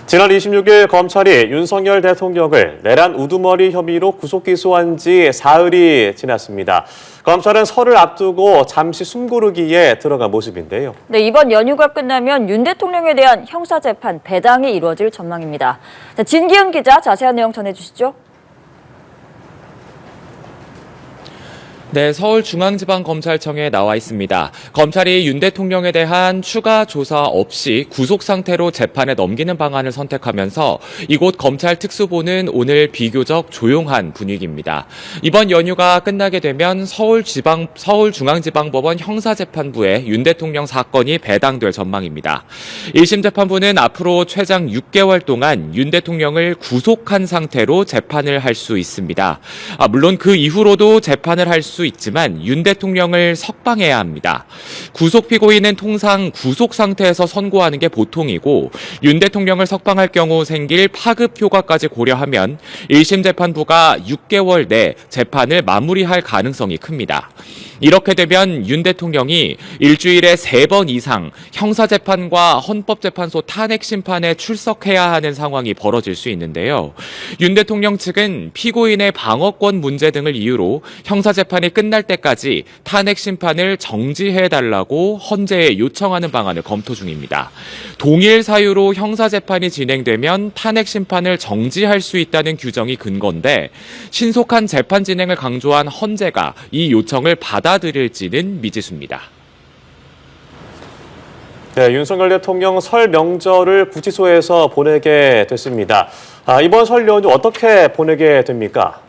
지난 26일 검찰이 윤석열 대통령을 내란 우두머리 혐의로 구속 기소한 지 사흘이 지났습니다. 검찰은 설을 앞두고 잠시 숨고르기에 들어간 모습인데요. 네, 이번 연휴가 끝나면 윤 대통령에 대한 형사재판 배당이 이루어질 전망입니다. 자, 진기훈 기자 자세한 내용 전해주시죠. 네, 서울중앙지방검찰청에 나와 있습니다. 검찰이 윤 대통령에 대한 추가 조사 없이 구속 상태로 재판에 넘기는 방안을 선택하면서 이곳 검찰 특수본은 오늘 비교적 조용한 분위기입니다. 이번 연휴가 끝나게 되면 서울중앙지방법원 형사재판부에 윤 대통령 사건이 배당될 전망입니다. 1심 재판부는 앞으로 최장 6개월 동안 윤 대통령을 구속한 상태로 재판을 할 수 있습니다. 물론 그 이후로도 재판을 할 수 있지만 윤 대통령을 석방해야 합니다. 구속 피고인은 통상 구속 상태에서 선고하는 게 보통이고 윤 대통령을 석방할 경우 생길 파급 효과까지 고려하면 1심 재판부가 6개월 내 재판을 마무리할 가능성이 큽니다. 이렇게 되면 윤 대통령이 일주일에 3번 이상 형사재판과 헌법재판소 탄핵심판에 출석해야 하는 상황이 벌어질 수 있는데요. 윤 대통령 측은 피고인의 방어권 문제 등을 이유로 형사재판이 끝날 때까지 탄핵심판을 정지해달라고 헌재에 요청하는 방안을 검토 중입니다. 동일 사유로 형사재판이 진행되면 탄핵심판을 정지할 수 있다는 규정이 근거인데 신속한 재판 진행을 강조한 헌재가 이 요청을 받아들일지는 미지수입니다. 네, 윤석열 대통령 설 명절을 구치소에서 보내게 됐습니다. 이번 설 연휴 어떻게 보내게 됩니까?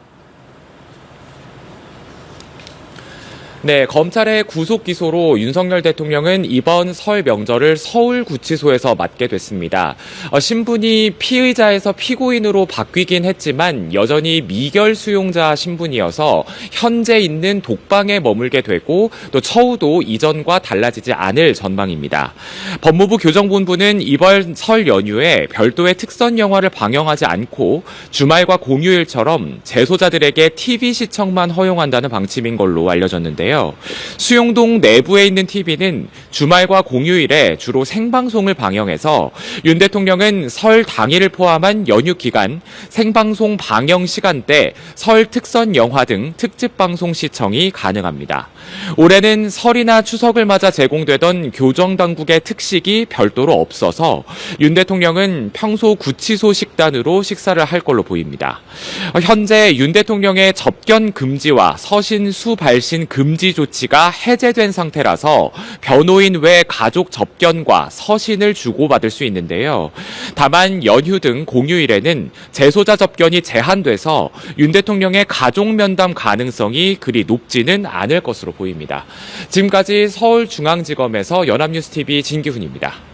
네, 검찰의 구속 기소로 윤석열 대통령은 이번 설 명절을 서울구치소에서 맞게 됐습니다. 신분이 피의자에서 피고인으로 바뀌긴 했지만 여전히 미결 수용자 신분이어서 현재 있는 독방에 머물게 되고 또 처우도 이전과 달라지지 않을 전망입니다. 법무부 교정본부는 이번 설 연휴에 별도의 특선 영화를 방영하지 않고 주말과 공휴일처럼 재소자들에게 TV 시청만 허용한다는 방침인 걸로 알려졌는데요. 수용동 내부에 있는 TV는 주말과 공휴일에 주로 생방송을 방영해서 윤 대통령은 설 당일을 포함한 연휴 기간 생방송 방영 시간대 설 특선 영화 등 특집 방송 시청이 가능합니다. 올해는 설이나 추석을 맞아 제공되던 교정당국의 특식이 별도로 없어서 윤 대통령은 평소 구치소 식단으로 식사를 할 걸로 보입니다. 현재 윤 대통령의 접견 금지와 서신 수발신 금지 조치가 해제된 상태라서 변호인 외 가족 접견과 서신을 주고받을 수 있는데요. 다만 연휴 등 공휴일에는 재소자 접견이 제한돼서 윤 대통령의 가족 면담 가능성이 그리 높지는 않을 것으로 보입니다. 지금까지 서울중앙지검에서 연합뉴스TV 진기훈입니다.